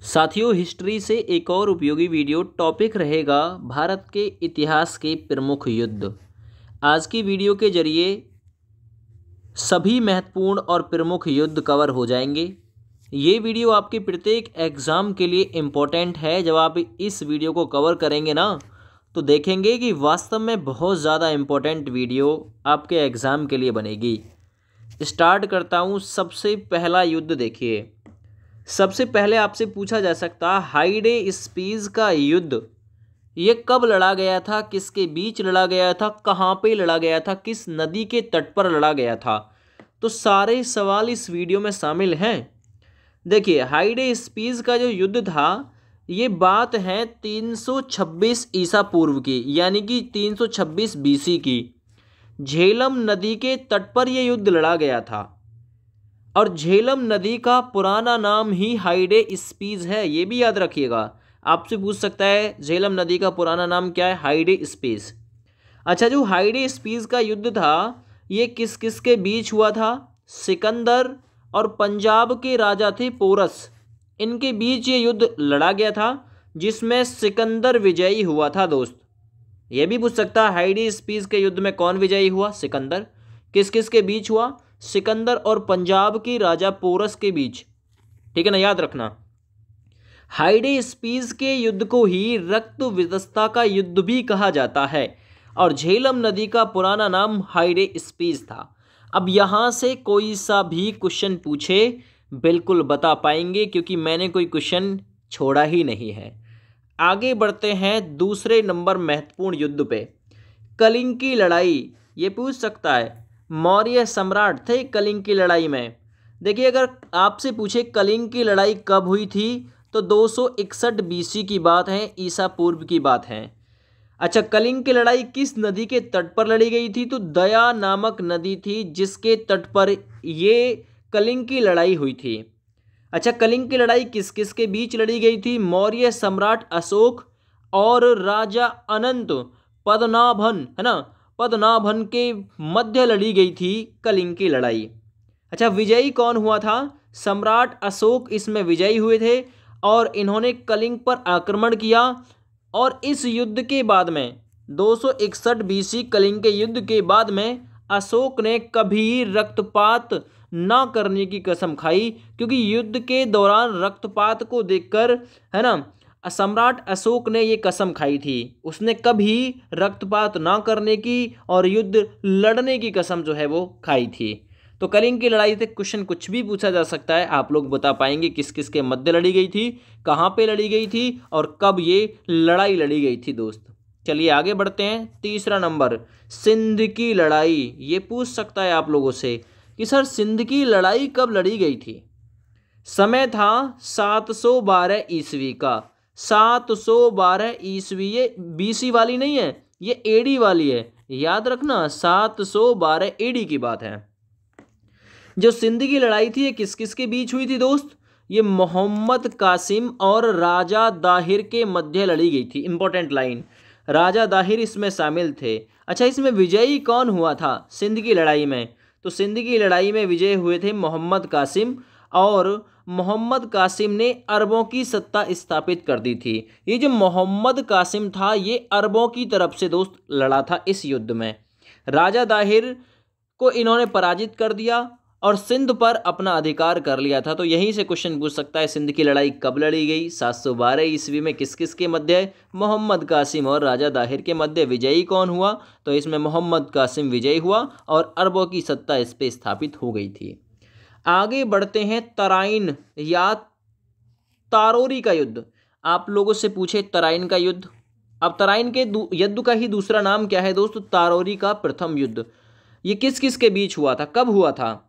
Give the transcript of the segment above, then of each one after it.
साथियों, हिस्ट्री से एक और उपयोगी वीडियो टॉपिक रहेगा भारत के इतिहास के प्रमुख युद्ध। आज की वीडियो के जरिए सभी महत्वपूर्ण और प्रमुख युद्ध कवर हो जाएंगे। ये वीडियो आपके प्रत्येक एग्ज़ाम के लिए इम्पोर्टेंट है। जब आप इस वीडियो को कवर करेंगे ना, तो देखेंगे कि वास्तव में बहुत ज़्यादा इम्पोर्टेंट वीडियो आपके एग्ज़ाम के लिए बनेगी। स्टार्ट करता हूँ। सबसे पहला युद्ध देखिए। सबसे पहले आपसे पूछा जा सकता है, हाइडे स्पीस का युद्ध ये कब लड़ा गया था, किसके बीच लड़ा गया था, कहाँ पे लड़ा गया था, किस नदी के तट पर लड़ा गया था। तो सारे सवाल इस वीडियो में शामिल हैं। देखिए, हाइडे स्पीस का जो युद्ध था, ये बात है 326 ईसा पूर्व की, यानी कि 326 बीसी की। झेलम नदी के तट पर यह युद्ध लड़ा गया था और झेलम नदी का पुराना नाम ही हाइडे स्पीस है। ये भी याद रखिएगा, आपसे पूछ सकता है झेलम नदी का पुराना नाम क्या है, हाइडे स्पीस। अच्छा, जो हाइडे स्पीस का युद्ध था, ये किस किस के बीच हुआ था? सिकंदर और पंजाब के राजा थे पोरस, इनके बीच ये युद्ध लड़ा गया था, जिसमें सिकंदर विजयी हुआ था। दोस्त, ये भी पूछ सकता है हाइडे स्पीस के युद्ध में कौन विजयी हुआ? सिकंदर। किस किस के बीच हुआ? सिकंदर और पंजाब के राजा पोरस के बीच। ठीक है ना, याद रखना। हाइडे स्पीस के युद्ध को ही रक्त विदस्ता का युद्ध भी कहा जाता है और झेलम नदी का पुराना नाम हाइडे स्पीस था। अब यहाँ से कोई सा भी क्वेश्चन पूछे बिल्कुल बता पाएंगे, क्योंकि मैंने कोई क्वेश्चन छोड़ा ही नहीं है। आगे बढ़ते हैं दूसरे नंबर महत्वपूर्ण युद्ध पे। कलिंग की लड़ाई, ये पूछ सकता है मौर्य सम्राट थे कलिंग की लड़ाई में। देखिए, अगर आपसे पूछे कलिंग की लड़ाई कब हुई थी, तो 261 बीसी की बात है, ईसा पूर्व की बात है। अच्छा, कलिंग की लड़ाई किस नदी के तट पर लड़ी गई थी? तो दया नामक नदी थी, जिसके तट पर ये कलिंग की लड़ाई हुई थी। अच्छा, कलिंग की लड़ाई किस किस के बीच लड़ी गई थी? मौर्य सम्राट अशोक और राजा अनंत पद्मनाभन, है ना, पद्मनाभन के मध्य लड़ी गई थी कलिंग की लड़ाई। अच्छा, विजयी कौन हुआ था? सम्राट अशोक इसमें विजयी हुए थे और इन्होंने कलिंग पर आक्रमण किया। और इस युद्ध के बाद में 261 बीसी कलिंग के युद्ध के बाद में अशोक ने कभी रक्तपात ना करने की कसम खाई, क्योंकि युद्ध के दौरान रक्तपात को देखकर, है ना, सम्राट अशोक ने ये कसम खाई थी। उसने कभी रक्तपात ना करने की और युद्ध लड़ने की कसम जो है वो खाई थी। तो कलिंग की लड़ाई से क्वेश्चन कुछ भी पूछा जा सकता है। आप लोग बता पाएंगे किस किस के मध्य लड़ी गई थी, कहाँ पे लड़ी गई थी और कब ये लड़ाई लड़ी गई थी। दोस्त, चलिए आगे बढ़ते हैं। तीसरा नंबर, सिंध की लड़ाई। ये पूछ सकता है आप लोगों से कि सर, सिंध की लड़ाई कब लड़ी गई थी? समय था 712 ईस्वी का। 712 ईस्वी, ये बीसी वाली नहीं है, ये एडी वाली है, याद रखना। 712 एडी की बात है। जो सिंध की लड़ाई थी, ये किस किस के बीच हुई थी? दोस्त, ये मोहम्मद कासिम और राजा दाहिर के मध्य लड़ी गई थी। इंपॉर्टेंट लाइन, राजा दाहिर इसमें शामिल थे। अच्छा, इसमें विजयी कौन हुआ था सिंध की लड़ाई में? तो सिंध की लड़ाई में विजय हुए थे मोहम्मद कासिम, और मोहम्मद कासिम ने अरबों की सत्ता स्थापित कर दी थी। ये जो मोहम्मद कासिम था, ये अरबों की तरफ से दोस्त लड़ा था इस युद्ध में। राजा दाहिर को इन्होंने पराजित कर दिया और सिंध पर अपना अधिकार कर लिया था। तो यहीं से क्वेश्चन पूछ सकता है, सिंध की लड़ाई कब लड़ी गई? 712 ईस्वी में। किस किस के मध्य? मोहम्मद कासिम और राजा दाहिर के मध्य। विजयी कौन हुआ? तो इसमें मोहम्मद कासिम विजयी हुआ और अरबों की सत्ता इस पर स्थापित हो गई थी। आगे बढ़ते हैं। तराइन या तारोरी का युद्ध। आप लोगों से पूछे तराइन का युद्ध। अब तराइन के युद्ध का ही दूसरा नाम क्या है दोस्तों? तारोरी का प्रथम युद्ध। ये किस किस के बीच हुआ था, कब हुआ था?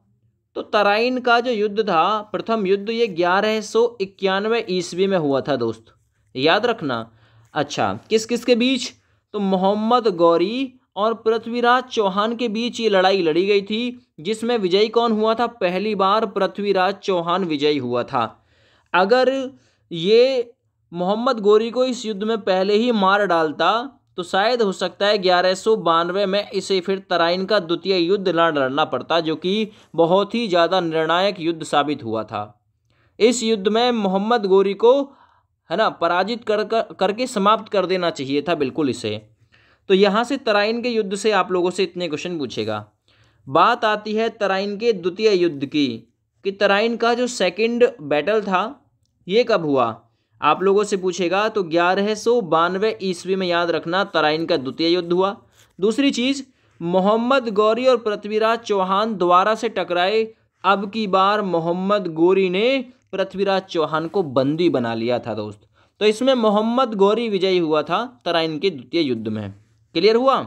तो तराइन का जो युद्ध था, प्रथम युद्ध, ये 1191 ईस्वी में हुआ था। दोस्त, याद रखना। अच्छा, किस किस के बीच? तो मोहम्मद गौरी और पृथ्वीराज चौहान के बीच ये लड़ाई लड़ी गई थी, जिसमें विजयी कौन हुआ था? पहली बार पृथ्वीराज चौहान विजयी हुआ था। अगर ये मोहम्मद गौरी को इस युद्ध में पहले ही मार डालता, तो शायद हो सकता है 1192 में इसे फिर तराइन का द्वितीय युद्ध न लड़ना पड़ता, जो कि बहुत ही ज़्यादा निर्णायक युद्ध साबित हुआ था। इस युद्ध में मोहम्मद गोरी को, है ना, पराजित करके समाप्त कर देना चाहिए था बिल्कुल इसे। तो यहाँ से तराइन के युद्ध से आप लोगों से इतने क्वेश्चन पूछेगा। बात आती है तराइन के द्वितीय युद्ध की, कि तराइन का जो सेकंड बैटल था ये कब हुआ, आप लोगों से पूछेगा। तो 1192 ईस्वी में, याद रखना, तराइन का द्वितीय युद्ध हुआ। दूसरी चीज, मोहम्मद गौरी और पृथ्वीराज चौहान दोबारा से टकराए। अब की बार मोहम्मद गौरी ने पृथ्वीराज चौहान को बंदी बना लिया था दोस्त। तो इसमें मोहम्मद गौरी विजयी हुआ था तराइन के द्वितीय युद्ध में। क्लियर हुआ।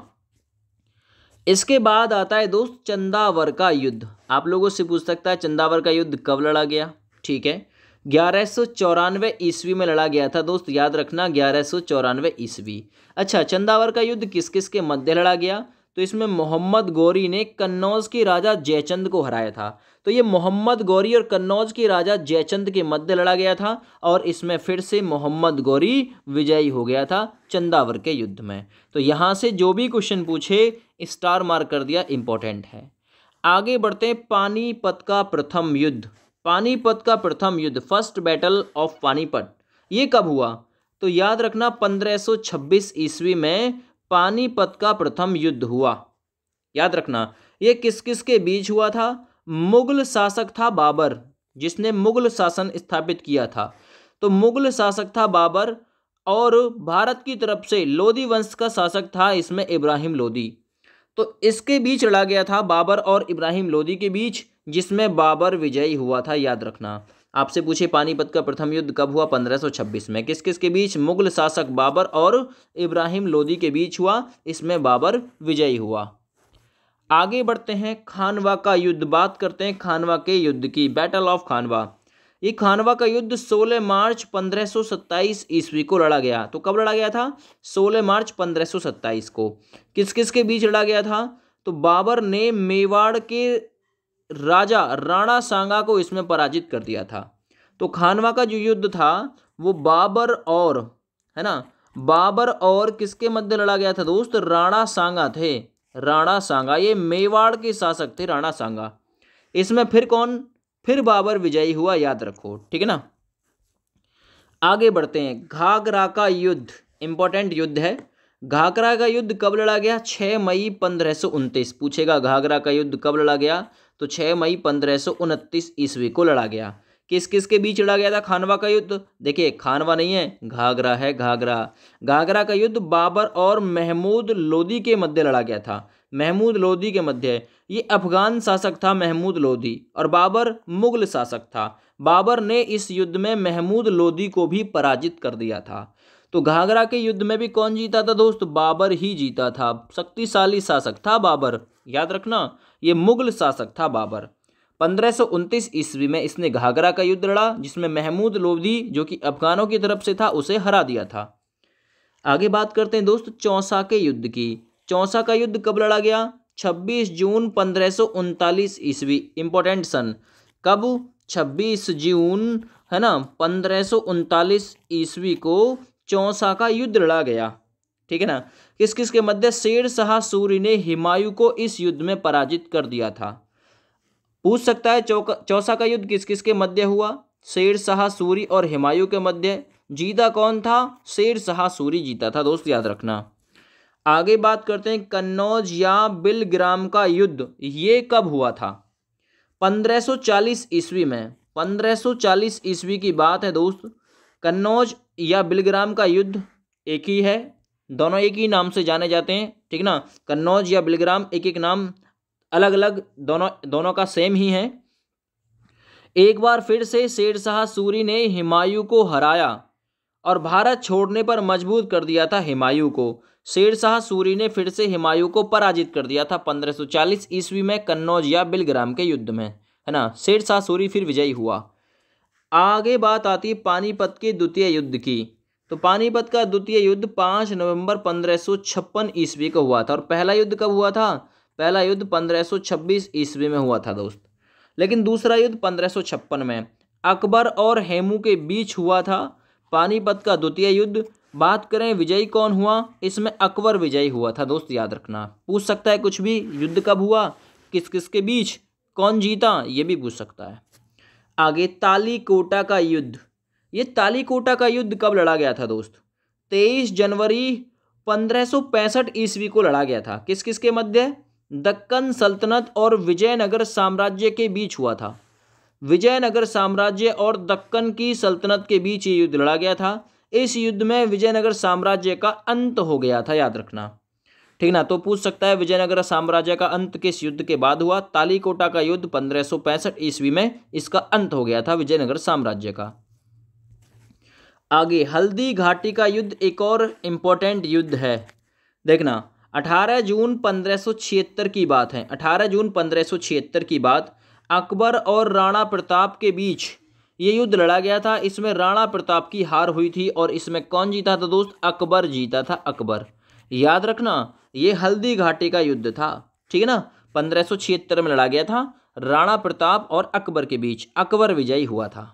इसके बाद आता है दोस्त चंदावर का युद्ध। आप लोगों से पूछ सकता है चंदावर का युद्ध कब लड़ा गया। ठीक है, 1194 ईस्वी में लड़ा गया था दोस्त, याद रखना 1194 ईस्वी। अच्छा, चंदावर का युद्ध किस किस के मध्य लड़ा गया, तो इसमें मोहम्मद गौरी ने कन्नौज के राजा जयचंद को हराया था। तो ये मोहम्मद गौरी और कन्नौज के राजा जयचंद के मध्य लड़ा गया था, और इसमें फिर से मोहम्मद गौरी विजयी हो गया था चंदावर के युद्ध में। तो यहाँ से जो भी क्वेश्चन पूछे स्टार मार्क कर दिया, इंपॉर्टेंट है। आगे बढ़ते हैं, पानीपत का प्रथम युद्ध। पानीपत का प्रथम युद्ध, फर्स्ट बैटल ऑफ पानीपत, ये कब हुआ, तो याद रखना 1526 ईस्वी में पानीपत का प्रथम युद्ध हुआ। याद रखना, ये किस किस के बीच हुआ था। मुगल शासक था बाबर, जिसने मुगल शासन स्थापित किया था। तो मुगल शासक था बाबर, और भारत की तरफ से लोदी वंश का शासक था इसमें इब्राहिम लोदी। तो इसके बीच लड़ा गया था, बाबर और इब्राहिम लोदी के बीच, जिसमें बाबर विजयी हुआ था। याद रखना, आपसे पूछे पानीपत का प्रथम युद्ध कब हुआ, 1526 में। किस किस के बीच, मुगल शासक बाबर और इब्राहिम लोदी के बीच हुआ, इसमें बाबर विजयी हुआ। आगे बढ़ते हैं, खानवा का युद्ध। बात करते हैं खानवा के युद्ध की, बैटल ऑफ खानवा। ये खानवा का युद्ध 16 मार्च 1527 ईस्वी को लड़ा गया। तो कब लड़ा गया था, 16 मार्च 1527 को। किस किस के बीच लड़ा गया था, तो बाबर ने मेवाड़ के राजा राणा सांगा को इसमें पराजित कर दिया था। तो खानवा का जो युद्ध था वो बाबर और, है ना, बाबर और किसके मध्य लड़ा गया था दोस्त, राणा सांगा थे। राणा सांगा, ये मेवाड़ के शासक थे राणा सांगा। इसमें फिर कौन, फिर बाबर विजयी हुआ, याद रखो। ठीक है ना। आगे बढ़ते हैं, घाघरा का युद्ध, इंपॉर्टेंट युद्ध है। घाघरा का युद्ध कब लड़ा गया, 6 मई 1529। पूछेगा घाघरा का युद्ध कब लड़ा गया, तो 6 मई 1529 ईस्वी को लड़ा गया। किस किस के बीच लड़ा गया था खानवा का युद्ध, देखिए खानवा नहीं है, घाघरा है, घाघरा। घाघरा का युद्ध बाबर और महमूद लोदी के मध्य लड़ा गया था। महमूद लोदी के मध्य, ये अफगान शासक था महमूद लोदी, और बाबर मुगल शासक था। बाबर ने इस युद्ध में महमूद लोदी को भी पराजित कर दिया था। तो घाघरा के युद्ध में भी कौन जीता था दोस्त, बाबर ही जीता था। शक्तिशाली शासक था बाबर, याद रखना, ये मुगल शासक था बाबर। 1529 ईस्वी में इसने घाघरा का युद्ध लड़ा, जिसमें महमूद लोदी जो कि अफगानों की तरफ से था उसे हरा दिया था। आगे बात करते हैं दोस्त चौसा के युद्ध की। चौसा का युद्ध कब लड़ा गया, 26 जून 1539 ईस्वी। इंपॉर्टेंट सन, कब, 26 जून, है ना, 1539 ईस्वी को चौसा का युद्ध लड़ा गया। ठीक है ना। किस किस के मध्य, शेर शाह सूरी ने हुमायूं को इस युद्ध में पराजित कर दिया था। पूछ सकता है चौसा का युद्ध किस किस के मध्य हुआ, शेर शाह सूरी और हुमायूं के मध्य। जीता कौन था, शेर शाह सूरी जीता था दोस्त, याद रखना। आगे बात करते हैं कन्नौज या बिलग्राम का युद्ध, ये कब हुआ था, 1540 ईस्वी में। 1540 ईस्वी की बात है दोस्त। कन्नौज या बिलग्राम का युद्ध एक ही है, दोनों एक ही नाम से जाने जाते हैं। ठीक ना, कन्नौज या बिलग्राम एक एक नाम अलग अलग, दोनों का सेम ही है। एक बार फिर से शेर शाह सूरी ने हुमायूं को हराया और भारत छोड़ने पर मजबूर कर दिया था हुमायूं को। शेर शाह सूरी ने फिर से हुमायूं को पराजित कर दिया था 1540 ईस्वी में कन्नौज या बिलग्राम के युद्ध में, है ना। शेर शाह सूरी फिर विजयी हुआ। आगे बात आती है पानीपत के द्वितीय युद्ध की। तो पानीपत का द्वितीय युद्ध 5 नवंबर 1556 ईस्वी को हुआ था। और पहला युद्ध कब हुआ था, पहला युद्ध 1526 ईस्वी में हुआ था दोस्त। लेकिन दूसरा युद्ध 1556 में अकबर और हेमू के बीच हुआ था। पानीपत का द्वितीय युद्ध, बात करें विजयी कौन हुआ, इसमें अकबर विजयी हुआ था दोस्त, याद रखना। पूछ सकता है कुछ भी, युद्ध कब हुआ, किस किस के बीच, कौन जीता, ये भी पूछ सकता है। आगे तालीकोटा का युद्ध, ये तालीकोटा का युद्ध कब लड़ा गया था दोस्त? 23 जनवरी 1565 ईस्वी को लड़ा गया था। किस किस के मध्य? दक्कन सल्तनत और विजयनगर साम्राज्य के बीच हुआ था। विजयनगर साम्राज्य और दक्कन की सल्तनत के बीच ये युद्ध लड़ा गया था। इस युद्ध में विजयनगर साम्राज्य का अंत हो गया था, याद रखना, ठीक ना। तो पूछ सकता है विजयनगर साम्राज्य का अंत किस युद्ध के बाद हुआ? तालीकोटा का युद्ध 1565 ईस्वी में इसका अंत हो गया था विजयनगर साम्राज्य का। आगे हल्दी घाटी का युद्ध एक और इंपॉर्टेंट युद्ध है। देखना 18 जून 1576 की बात है। 18 जून 1576 की बात, अकबर और राणा प्रताप के बीच ये युद्ध लड़ा गया था। इसमें राणा प्रताप की हार हुई थी और इसमें कौन जीता था दोस्त? अकबर जीता था, अकबर। याद रखना ये हल्दी घाटी का युद्ध था, ठीक है ना। 1576 में लड़ा गया था, राणा प्रताप और अकबर के बीच, अकबर विजयी हुआ था।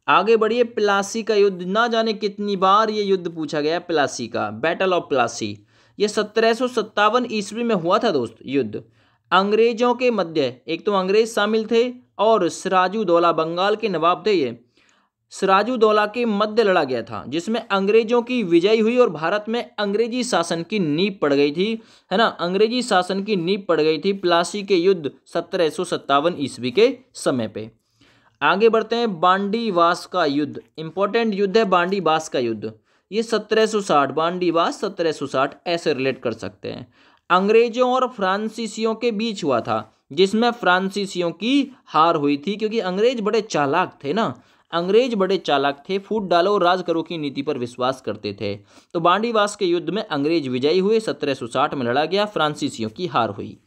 आगे बढ़िए, प्लासी का युद्ध, ना जाने कितनी बार ये युद्ध पूछा गया। प्लासी का, बैटल ऑफ प्लासी, ये 1757 ईस्वी में हुआ था दोस्त युद्ध। अंग्रेजों के मध्य, एक तो अंग्रेज शामिल थे और सिराजुद्दौला बंगाल के नवाब थे, ये सिराजुद्दौला के मध्य लड़ा गया था, जिसमें अंग्रेजों की विजय हुई और भारत में अंग्रेजी शासन की नींव पड़ गई थी, है ना। अंग्रेजी शासन की नींव पड़ गई थी प्लासी के युद्ध 1757 ईस्वी के समय पे। आगे बढ़ते हैं, बांडीवास का युद्ध, इंपॉर्टेंट युद्ध है बांडीवास का युद्ध। ये 1760, बांडीवास 1760 ऐसे रिलेट कर सकते हैं। अंग्रेजों और फ्रांसीसियों के बीच हुआ था, जिसमें फ्रांसीसियों की हार हुई थी, क्योंकि अंग्रेज बड़े चालाक थे ना, अंग्रेज बड़े चालाक थे, फूट डालो राज करो की नीति पर विश्वास करते थे। तो बांडीवास के युद्ध में अंग्रेज विजयी हुए, 1760 में लड़ा गया, फ्रांसीसियों की हार हुई।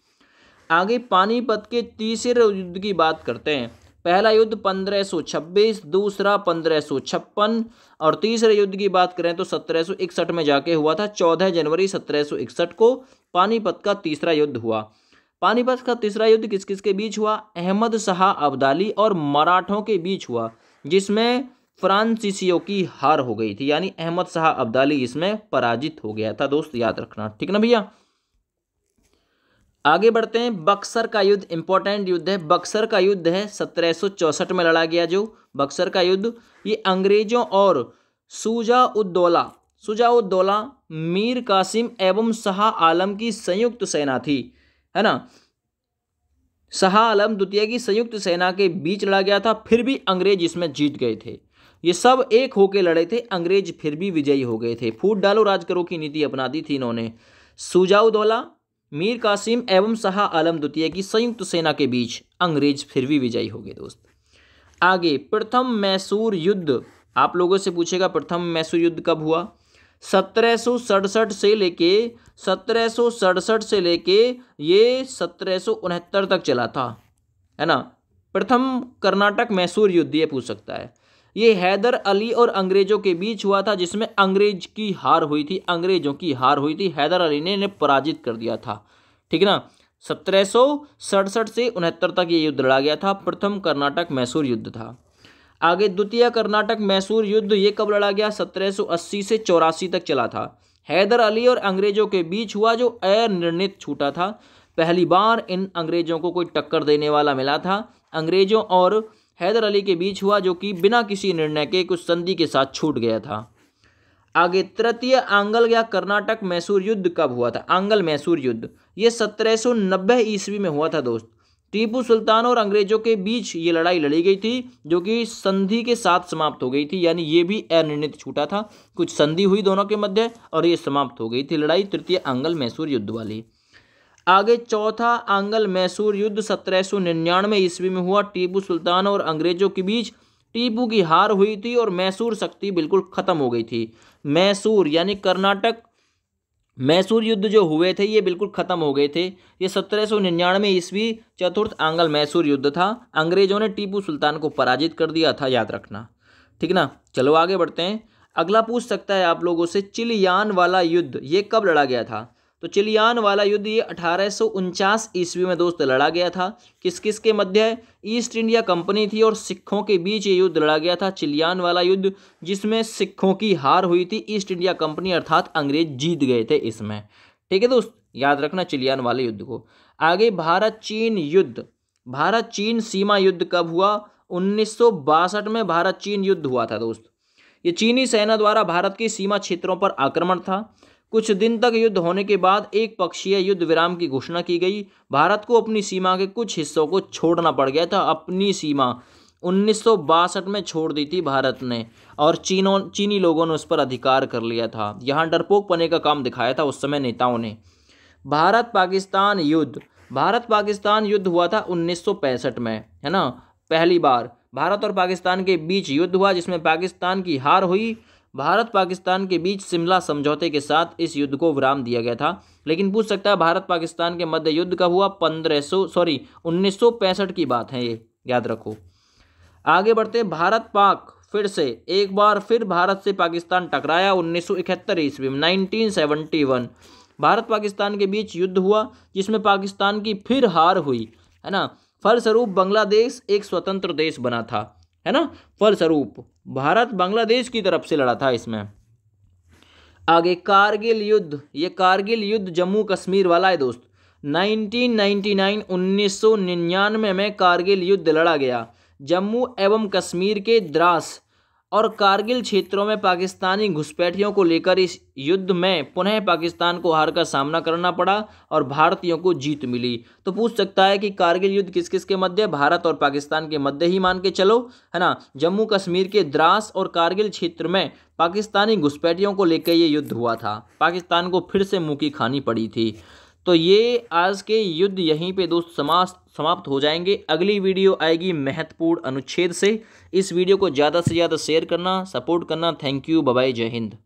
आगे पानीपत के तीसरे युद्ध की बात करते हैं। पहला युद्ध 1526, दूसरा 1556 और तीसरे युद्ध की बात करें तो 1761 में जाके हुआ था। 14 जनवरी 1761 को पानीपत का तीसरा युद्ध हुआ। पानीपत का तीसरा युद्ध किस किस के बीच हुआ? अहमद शाह अब्दाली और मराठों के बीच हुआ, जिसमें फ्रांसीसियों की हार हो गई थी, यानी अहमद शाह अब्दाली इसमें पराजित हो गया था दोस्त, याद रखना, ठीक ना भैया। आगे बढ़ते हैं, बक्सर का युद्ध इंपॉर्टेंट युद्ध है। बक्सर का युद्ध है 1764 में लड़ा गया जो बक्सर का युद्ध, ये अंग्रेजों और शुजाउद्दौला, मीर कासिम एवं शाह आलम की संयुक्त सेना थी, है ना। शाह आलम द्वितीय की संयुक्त सेना के बीच लड़ा गया था, फिर भी अंग्रेज इसमें जीत गए थे। ये सब एक होके लड़े थे, अंग्रेज फिर भी विजयी हो गए थे। फूट डालो राज करो की नीति अपना दी थी इन्होंने। शुजाउद्दौला, मीर कासिम एवं शाह आलम द्वितीय की संयुक्त सेना के बीच अंग्रेज फिर भी विजयी हो गए दोस्त। आगे प्रथम मैसूर युद्ध, आप लोगों से पूछेगा प्रथम मैसूर युद्ध कब हुआ? 1767 से लेके 1767 से लेके ये 1769 तक चला था, है ना। प्रथम कर्नाटक मैसूर युद्ध ये पूछ सकता है। ये हैदर अली और अंग्रेजों के बीच हुआ था, जिसमें अंग्रेज की हार हुई थी, अंग्रेजों की हार हुई थी। हैदर अली ने इन्हें पराजित कर दिया था, ठीक है ना। 1767 से 69 तक ये युद्ध लड़ा गया था, प्रथम कर्नाटक मैसूर युद्ध था। आगे द्वितीय कर्नाटक मैसूर युद्ध ये कब लड़ा गया? 1780 से 84 तक चला था। हैदर अली और अंग्रेजों के बीच हुआ, जो अनिर्णित छूटा था। पहली बार इन अंग्रेजों को कोई टक्कर देने वाला मिला था। अंग्रेजों और हैदर अली के बीच हुआ, जो कि बिना किसी निर्णय के कुछ संधि के साथ छूट गया था। आगे तृतीय आंगल या कर्नाटक मैसूर युद्ध कब हुआ था? आंगल मैसूर युद्ध ये 1790 ईस्वी में हुआ था दोस्त। टीपू सुल्तान और अंग्रेजों के बीच ये लड़ाई लड़ी गई थी, जो कि संधि के साथ समाप्त हो गई थी, यानी ये भी अनिर्णित छूटा था। कुछ संधि हुई दोनों के मध्य और ये समाप्त हो गई थी लड़ाई, तृतीय आंगल मैसूर युद्ध वाली। आगे चौथा आंगल मैसूर युद्ध 1799 ईस्वी में हुआ, टीपू सुल्तान और अंग्रेजों के बीच। टीपू की हार हुई थी और मैसूर शक्ति बिल्कुल खत्म हो गई थी। मैसूर यानी कर्नाटक मैसूर युद्ध जो हुए थे ये बिल्कुल खत्म हो गए थे। ये 1799 ईस्वी चतुर्थ आंगल मैसूर युद्ध था। अंग्रेजों ने टीपू सुल्तान को पराजित कर दिया था, याद रखना, ठीक ना। चलो आगे बढ़ते हैं। अगला पूछ सकता है आप लोगों से, चिलियान वाला युद्ध ये कब लड़ा गया था? तो चिलियान वाला युद्ध ये 1849 ईस्वी में दोस्त लड़ा गया था। किस किस के मध्य? ईस्ट इंडिया कंपनी थी और सिखों के बीच ये युद्ध लड़ा गया था, चिलियान वाला युद्ध, जिसमें सिखों की हार हुई थी। ईस्ट इंडिया कंपनी अर्थात अंग्रेज जीत गए थे इसमें, ठीक है दोस्त, याद रखना चिलियान वाले युद्ध को। आगे भारत चीन युद्ध, भारत चीन सीमा युद्ध कब हुआ 1962 में भारत चीन युद्ध हुआ था दोस्त। ये चीनी सेना द्वारा भारत की सीमा क्षेत्रों पर आक्रमण था। कुछ दिन तक युद्ध होने के बाद एक पक्षीय युद्ध विराम की घोषणा की गई। भारत को अपनी सीमा के कुछ हिस्सों को छोड़ना पड़ गया था। अपनी सीमा 1962 में छोड़ दी थी भारत ने, और चीनी लोगों ने उस पर अधिकार कर लिया था। यहाँ डरपोक पने का काम दिखाया था उस समय नेताओं ने। भारत पाकिस्तान युद्ध हुआ था 1965 में, है ना। पहली बार भारत और पाकिस्तान के बीच युद्ध हुआ जिसमें पाकिस्तान की हार हुई। भारत पाकिस्तान के बीच शिमला समझौते के साथ इस युद्ध को विराम दिया गया था। लेकिन पूछ सकता है भारत पाकिस्तान के मध्य युद्ध कब हुआ? 1965 की बात है, ये याद रखो। आगे बढ़ते, भारत पाक फिर से एक बार फिर भारत से पाकिस्तान टकराया 1971 ईस्वी में, 1971 भारत पाकिस्तान के बीच युद्ध हुआ जिसमें पाकिस्तान की फिर हार हुई, है ना। फलस्वरूप बांग्लादेश एक स्वतंत्र देश बना था, है ना। फलस्वरूप भारत बांग्लादेश की तरफ से लड़ा था इसमें। आगे कारगिल युद्ध, ये कारगिल युद्ध जम्मू कश्मीर वाला है दोस्त। 1999 में कारगिल युद्ध लड़ा गया। जम्मू एवं कश्मीर के द्रास और कारगिल क्षेत्रों में पाकिस्तानी घुसपैठियों को लेकर इस युद्ध में पुनः पाकिस्तान को हार का सामना करना पड़ा और भारतीयों को जीत मिली। तो पूछ सकता है कि कारगिल युद्ध किस किस के मध्य? भारत और पाकिस्तान के मध्य ही मान के चलो, है ना। जम्मू कश्मीर के द्रास और कारगिल क्षेत्र में पाकिस्तानी घुसपैठियों को लेकर ये युद्ध हुआ था। पाकिस्तान को फिर से मुँह की खानी पड़ी थी। तो ये आज के युद्ध यहीं पे दोस्त समाप्त हो जाएंगे। अगली वीडियो आएगी महत्वपूर्ण अनुच्छेद से। इस वीडियो को ज़्यादा से ज़्यादा शेयर करना, सपोर्ट करना। थैंक यू, बाय बाय, जय हिंद।